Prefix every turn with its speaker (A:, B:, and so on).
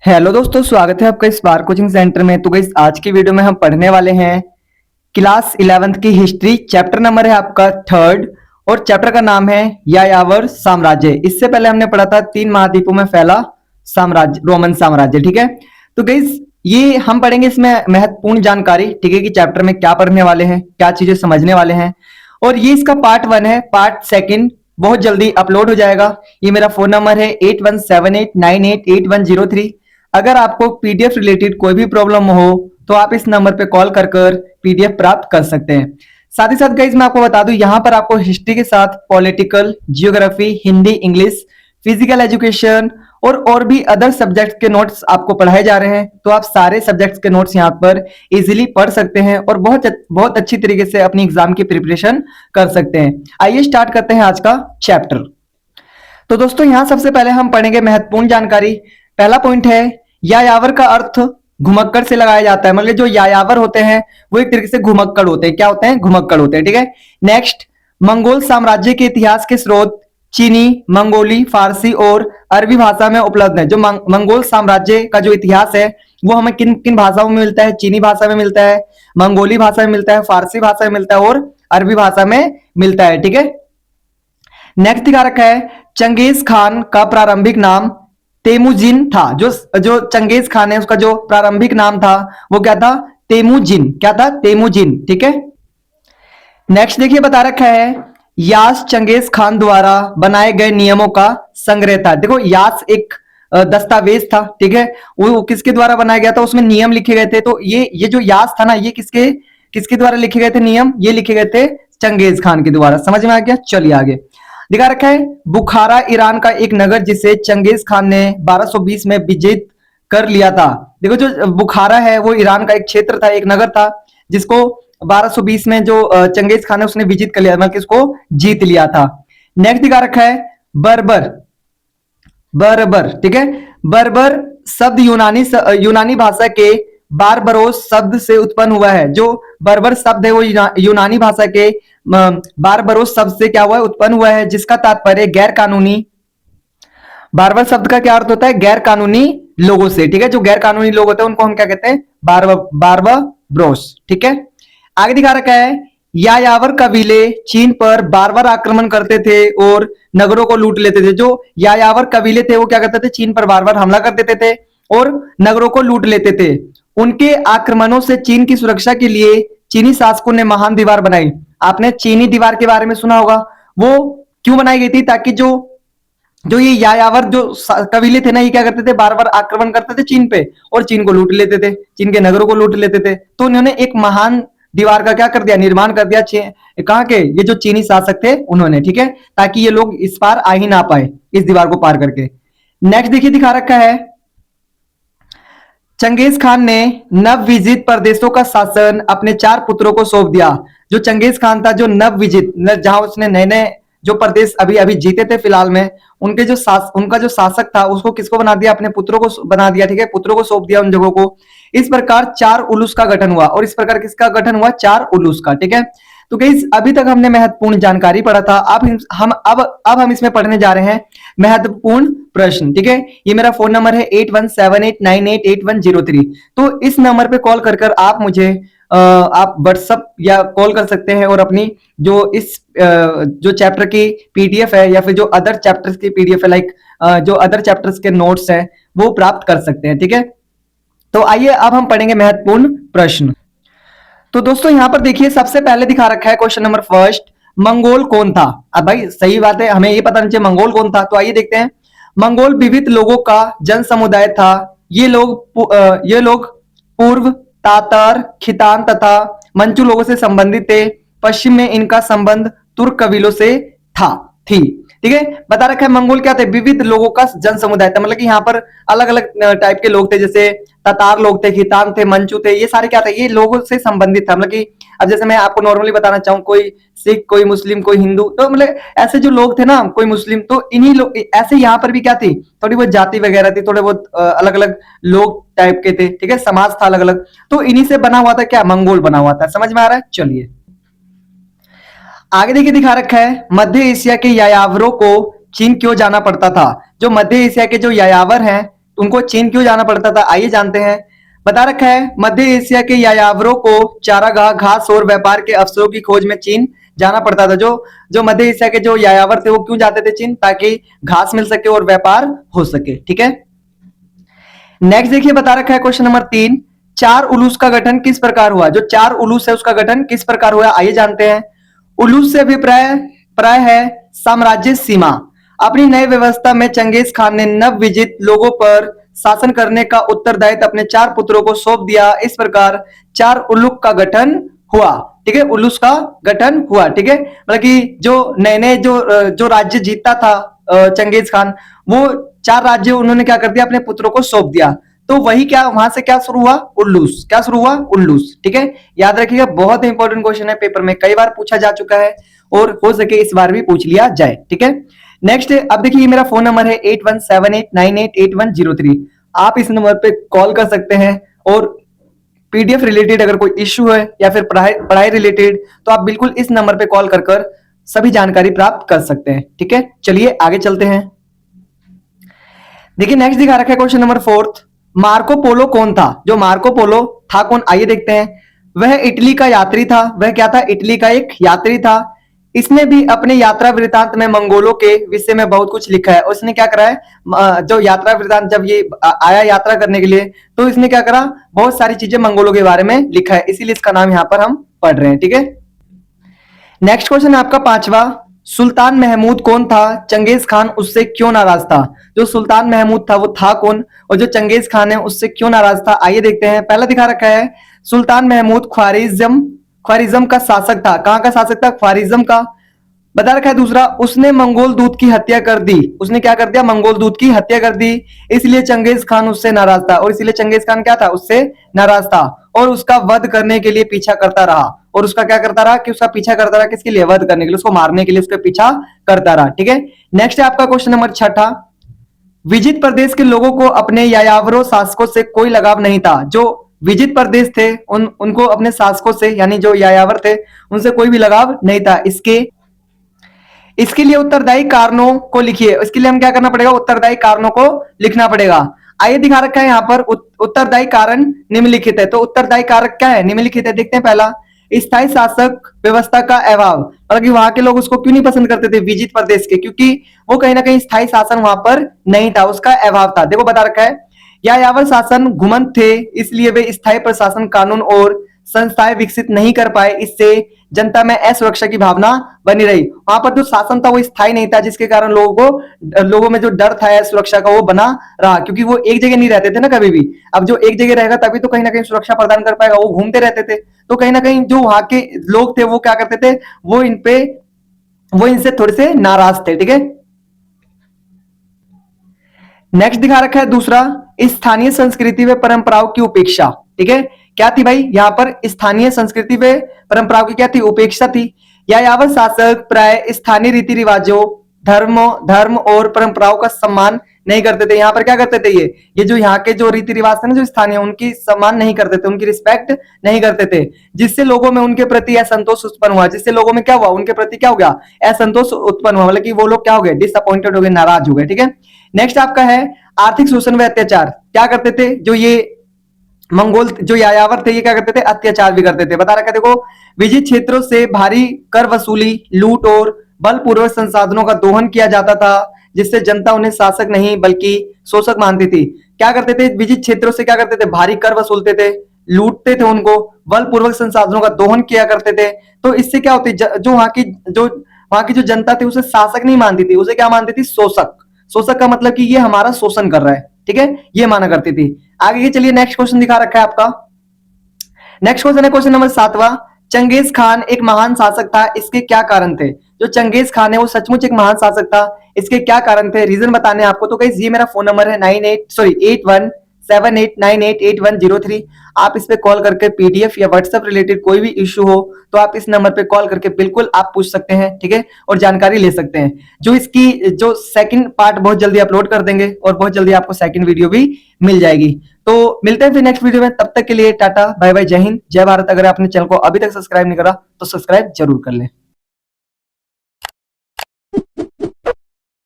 A: Hello दोस्तों, स्वागत है आपका स्पार्क कोचिंग सेंटर में। तो गाइस, आज की वीडियो में हम पढ़ने वाले हैं क्लास 11th की हिस्ट्री। चैप्टर नंबर है आपका थर्ड और चैप्टर का नाम है यायावर साम्राज्य। इससे पहले हमने पढ़ा था 3 महाद्वीपों में फैला साम्राज्य, रोमन साम्राज्य। ठीक है, तो गाइस ये हम पढ़ेंगे इसमें महत्वपूर्ण जानकारी। ठीक है, कि चैप्टर में क्या पढ़ने वाले हैं, क्या चीजें समझने वाले हैं। और ये इसका पार्ट 1 है। पार्ट सेकंड बहुत जल्दी अपलोड हो जाएगा। ये मेरा फोन नंबर है 8178988103। अगर आपको पीडीएफ रिलेटेड कोई भी प्रॉब्लम हो तो आप इस नंबर पे कॉल कर कर पीडीएफ प्राप्त कर सकते हैं। साथ ही साथ गाइस मैं आपको बता दूं, यहां पर आपको हिस्ट्री के साथ political, geography, Hindi, English, physical education और भी अदर सब्जेक्ट्स के नोट्स आपको पढ़ाए जा रहे हैं। तो आप सारे सब्जेक्ट्स के नोट्स यहां पर इजीली पढ़ सकते हैं और बहुत अच्छी तरीके से अपनी एग्जाम की प्रिपरेशन कर सकते हैं। आइए स्टार्ट करते हैं आज का चैप्टर। तो दोस्तों, यहां सबसे पहले हम पढ़ेंगे महत्वपूर्ण जानकारी। पहला पॉइंट है, यायावर का अर्थ घुमक्कड़ से लगाया जाता है। मतलब जो यायावर होते हैं वो एक तरीके से घुमक्कड़ होते हैं। क्या होते हैं? घुमक्कड़ होते हैं। ठीक है, नेक्स्ट, मंगोल साम्राज्य के इतिहास के स्रोत चीनी, मंगोली, फारसी और अरबी भाषा में उपलब्ध है। जो मंगोल साम्राज्य का जो इतिहास है वो हमें किन किन भाषाओं में मिलता है? चीनी भाषा में मिलता है, मंगोली भाषा में मिलता है, फारसी भाषा में मिलता है और अरबी भाषा में मिलता है। ठीक है, नेक्स्ट दिखा रखा है, चंगेज खान का प्रारंभिक नाम तेमुजिन था। जो चंगेज खान है उसका जो प्रारंभिक नाम था वो क्या था? तेमुजिन। क्या था? तेमुजिन। ठीक है, नेक्स्ट देखिए बता रखा है, यास चंगेज खान द्वारा बनाए गए नियमों का संग्रह था। देखो, यास एक दस्तावेज था। ठीक है, वो किसके द्वारा बनाया गया था? उसमें नियम लिखे गए थे। तो ये जो यास था ना, ये किसके किसके द्वारा लिखे गए थे नियम? ये लिखे गए थे चंगेज खान के द्वारा। समझ में आ गया? चलिए आगे दिखा रखा है, बुखारा ईरान का एक नगर जिसे चंगेज खान ने 1220 में विजित कर लिया था। देखो, जो बुखारा है वो ईरान का एक क्षेत्र था, एक नगर था जिसको 1220 में जो चंगेज खान है उसने विजित कर लिया, मतलब किसको? जीत लिया था। नेक्स्ट दिखा रखा है, बर्बर। बर्बर, ठीक है, बर्बर शब्द यूनानी भाषा के बारबरोस शब्द से उत्पन्न हुआ है। जो बर्बर शब्द है वो यूनानी भाषा के बारबरोस शब्द से क्या हुआ है? उत्पन्न हुआ है, जिसका तात्पर्य गैर कानूनी। बारबर शब्द का क्या अर्थ होता है? गैर कानूनी लोगों से। ठीक है, जो गैर कानूनी लोग होते हैं उनको हम क्या कहते हैं? बारबरोस। ठीक है, आगे दिखा रखा है, यायावर कबीले चीन पर बार बार आक्रमण करते थे और नगरों को लूट लेते थे। जो यायावर कबीले थे वो क्या करते थे? चीन पर बार बार हमला कर देते थे और नगरों को लूट लेते थे। उनके आक्रमणों से चीन की सुरक्षा के लिए चीनी शासकों ने महान दीवार बनाई। आपने चीनी दीवार के बारे में सुना होगा। वो क्यों बनाई गई थी? ताकि जो जो ये यायावर जो कबीले थे ना, ये क्या करते थे? बार बार आक्रमण करते थे चीन पे और चीन को लूट लेते थे, चीन के नगरों को लूट लेते थे। तो उन्होंने एक महान दीवार का क्या कर दिया? निर्माण कर दिया। कहाँ के? ये जो चीनी शासक थे उन्होंने। ठीक है, ताकि ये लोग इस पार आ ही ना पाए, इस दीवार को पार करके। नेक्स्ट देखिए दिखा रखा है, चंगेज खान ने नव विजित प्रदेशों का शासन अपने 4 पुत्रों को सौंप दिया। जो चंगेज खान था, जो नव विजित, जहां उसने नए नए जो प्रदेश अभी अभी जीते थे फिलहाल में, उनका जो शासक था उसको किसको बना दिया? अपने पुत्रों को बना दिया। ठीक है, पुत्रों को सौंप दिया उन जगहों को। इस प्रकार 4 उलूस का गठन हुआ। और इस प्रकार किसका गठन हुआ? 4 उलूस का। ठीक है, तो गाइस अभी तक हमने महत्वपूर्ण जानकारी पढ़ा था। अब हम इसमें पढ़ने जा रहे हैं महत्वपूर्ण प्रश्न। ठीक है, ये मेरा फोन नंबर है 8178988103। तो इस नंबर पे कॉल कर कर आप मुझे आप व्हाट्सअप या कॉल कर सकते हैं और अपनी जो जो चैप्टर की पीडीएफ है या फिर जो अदर चैप्टर्स की पीडीएफ है, लाइक जो अदर चैप्टर्स के नोट्स हैं वो प्राप्त कर सकते हैं। ठीक है, तो आइए अब हम पढ़ेंगे महत्वपूर्ण प्रश्न। तो दोस्तों यहां पर देखिए, सबसे पहले दिखा रखा है क्वेश्चन नंबर फर्स्ट, मंगोल कौन था? अब भाई सही बात है, हमें ये पता नहीं चाहिए मंगोल कौन था। तो आइए देखते हैं, मंगोल विविध लोगों का जन समुदाय था। ये लोग पूर्व तातार, खितान तथा मंचू लोगों से संबंधित थे। पश्चिम में इनका संबंध तुर्क कबीलों से थी। ठीक है, बता रखा है मंगोल क्या थे? विविध लोगों का जन समुदाय था। मतलब कि यहाँ पर अलग अलग टाइप के लोग थे, जैसे तातार लोग थे, खितान थे, मंचू थे। ये सारे क्या थे? ये लोगों से संबंधित था। मतलब कि अब जैसे मैं आपको नॉर्मली बताना चाहूँ, कोई सिख, कोई मुस्लिम, कोई हिंदू, तो मतलब ऐसे जो लोग थे ना, कोई मुस्लिम, तो इन्हीं लोग ऐसे यहाँ पर भी क्या थी? थोड़ी बहुत जाति वगैरह थी, थोड़े बहुत अलग अलग लोग टाइप के थे। ठीक है, समाज था अलग अलग, तो इन्हीं से बना हुआ था क्या? मंगोल बना हुआ था। समझ में आ रहा है? चलिए आगे देखिए दिखा रखा है, मध्य एशिया के यायावरों को चीन क्यों जाना पड़ता था? जो मध्य एशिया के जो यायावर हैं उनको चीन क्यों जाना पड़ता था, आइए जानते हैं। बता रखा है मध्य एशिया के यायावरों को चारागाह, घास और व्यापार के अवसरों की खोज में चीन जाना पड़ता था। जो जो मध्य एशिया के जो यायावर थे वो क्यों जाते थे चीन, ताकि घास मिल सके और व्यापार हो सके। ठीक है, नेक्स्ट देखिए बता रखा है क्वेश्चन नंबर 3, चार उलूस का गठन किस प्रकार हुआ। जो चार उलूस है उसका गठन किस प्रकार हुआ, आइए जानते हैं। उलूस से अभिप्राय प्राय है साम्राज्य सीमा। अपनी नई व्यवस्था में चंगेज खान ने नव विजित लोगों पर शासन करने का उत्तरदायित्व अपने चार पुत्रों को सौंप दिया। इस प्रकार चार उलूक का गठन हुआ। ठीक है, उलूस का गठन हुआ। ठीक है, मतलब कि जो नए नए जो राज्य जीतता था चंगेज खान, वो चार राज्य उन्होंने क्या कर दिया, अपने पुत्रों को सौंप दिया। तो वही क्या वहां से क्या शुरू हुआ, उल्लूस। क्या शुरू हुआ, उल्लूस। ठीक है, याद रखिएगा, बहुत इंपॉर्टेंट क्वेश्चन है, पेपर में कई बार पूछा जा चुका है और हो सके इस बार भी पूछ लिया जाए। ठीक है, नेक्स्ट अब देखिए मेरा फोन नंबर है 8178988103। आप इस नंबर पे कॉल कर सकते हैं और पीडीएफ रिलेटेड अगर कोई इश्यू है या फिर पढ़ाई रिलेटेड, तो आप बिल्कुल इस नंबर पे कॉल कर सभी जानकारी प्राप्त कर सकते हैं। ठीक है, चलिए आगे चलते हैं। देखिए नेक्स्ट दिखा रखा है क्वेश्चन नंबर 4, मार्को पोलो कौन था। जो मार्को पोलो था कौन, आइए देखते हैं। वह इटली का यात्री था। वह क्या था, इटली का एक यात्री था। इसने भी अपने यात्रा वृतांत में मंगोलों के विषय में बहुत कुछ लिखा है। और इसने क्या करा है, जो यात्रा वृतांत जब ये आया यात्रा करने के लिए, तो इसने क्या करा, बहुत सारी चीजें मंगोलों के बारे में लिखा है, इसीलिए इसका नाम यहां पर हम पढ़ रहे हैं। ठीक है, नेक्स्ट क्वेश्चन है आपका 5वां, सुल्तान महमूद कौन था, चंगेज खान उससे क्यों नाराज था। जो सुल्तान महमूद था वो था कौन, और जो चंगेज खान है उससे क्यों नाराज था, आइए देखते हैं। पहला दिखा रखा है सुल्तान महमूद ख्वारिज्म का शासक था। कहां का शासक था, ख्वारिज्म का। बता रखा है दूसरा, उसने मंगोल दूत की हत्या कर दी। उसने क्या कर दिया, मंगोल दूत की हत्या कर दी, इसलिए चंगेज खान उससे नाराज था। और इसलिए चंगेज खान क्या था, उससे नाराज था और उसका वध करने के लिए पीछा करता रहा। और उसका क्या करता रहा, कि उसका पीछा करता रहा, किसके लिए, वध करने के लिए, उसको मारने के लिए उसका पीछा करता रहा। ठीक है, नेक्स्ट है आपका क्वेश्चन नंबर 6, विजित प्रदेश के लोगों को अपने यायावरों शासकों से कोई लगाव नहीं था। जो विजित प्रदेश थे उनको अपने शासकों से, यानी जो यायावर थे, उनसे कोई भी लगाव नहीं था। इसके लिए उत्तरदायी कारणों को लिखिए। इसके लिए हम क्या करना पड़ेगा, उत्तरदायी कारणों को लिखना पड़ेगा। आइए दिखा रखा है यहाँ पर उत्तरदायी कारण निम्नलिखित है। तो उत्तरदायी कारक क्या है, निम्नलिखित है, देखते हैं। पहला, स्थायी शासक व्यवस्था का अभाव, मतलब कि वहां के लोग उसको क्यों नहीं पसंद करते थे, विजित प्रदेश के, क्योंकि वो कहीं ना कहीं स्थायी शासन वहां पर नहीं था, उसका अभाव था। देखो बता रखा है, यायावर शासन घुमंत थे, इसलिए वे स्थायी प्रशासन, कानून और संस्थाएं विकसित नहीं कर पाए। इससे जनता में असुरक्षा की भावना बनी रही। वहां पर जो शासन था वो स्थायी नहीं था, जिसके कारण लोगों में जो डर था सुरक्षा का वो बना रहा, क्योंकि वो एक जगह नहीं रहते थे ना कभी भी। अब जो एक जगह रहेगा तभी तो कहीं ना कहीं सुरक्षा प्रदान कर पाएगा, वो घूमते रहते थे। तो कहीं ना कहीं जो वहां के लोग थे वो क्या करते थे, वो इनसे थोड़े से नाराज थे। ठीक है, नेक्स्ट दिखा रखा है दूसरा, स्थानीय संस्कृति व परंपराओं की उपेक्षा। ठीक है, क्या थी भाई, यहाँ पर स्थानीय संस्कृति व परंपराओं की क्या थी, उपेक्षा थी। यायावर शासक प्राय स्थानीय रीति रिवाजों, धर्म और परंपराओं का सम्मान नहीं करते थे। यहाँ पर क्या करते थे, ये जो यहाँ के जो रीति रिवाज थे ना, जो स्थानीय, उनकी सम्मान नहीं करते थे, उनकी रिस्पेक्ट नहीं करते थे, जिससे लोगों में उनके प्रति असंतोष उत्पन्न हुआ। जिससे लोगों में क्या हुआ, उनके प्रति क्या हो गया, असंतोष उत्पन्न हुआ, मतलब कि वो लोग क्या हो गए, डिसअपॉइंटेड हो गए, नाराज हो गए। ठीक है, नेक्स्ट आपका है आर्थिक शोषण व अत्याचार। क्या करते थे, जो ये मंगोल जो यायावर थे, ये क्या करते थे, अत्याचार भी करते थे। बता रखा है, देखो, विजित क्षेत्रों से भारी कर वसूली, लूट और बलपूर्वक संसाधनों का दोहन किया जाता था, जिससे जनता उन्हें शासक नहीं बल्कि शोषक मानती थी। क्या करते थे, विजित क्षेत्रों से क्या करते थे, भारी कर वसूलते थे, लूटते थे उनको, बलपूर्वक संसाधनों का दोहन किया करते थे। तो इससे क्या होती, जो वहां की जो जनता थी उसे शासक नहीं मानती थी, उसे क्या मानती थी, शोषक। शोषक का मतलब कि ये हमारा शोषण कर रहा है। ठीक है, ये माना करती थी। आगे चलिए, नेक्स्ट क्वेश्चन दिखा रखा है आपका। नेक्स्ट क्वेश्चन है क्वेश्चन नंबर 7वां, चंगेज खान एक महान शासक था, इसके क्या कारण थे। जो चंगेज खान है वो सचमुच एक महान शासक था, इसके क्या कारण थे, रीजन बताने आपको। तो गाइस ये मेरा फोन नंबर है 8178988103। आप इस पे कॉल करके पीडीएफ या व्हाट्सएप रिलेटेड कोई भी इश्यू हो तो आप इस नंबर पे कॉल करके बिल्कुल आप पूछ सकते हैं। ठीक है, और जानकारी ले सकते हैं। जो इसकी जो सेकंड पार्ट बहुत जल्दी अपलोड कर देंगे और बहुत जल्दी आपको सेकंड वीडियो भी मिल जाएगी। तो मिलते हैं फिर नेक्स्ट वीडियो में, तब तक के लिए टाटा बाय बाय, जय हिंद, जय भारत। अगर आपने चैनल को अभी तक सब्सक्राइब नहीं करा तो सब्सक्राइब जरूर कर ले।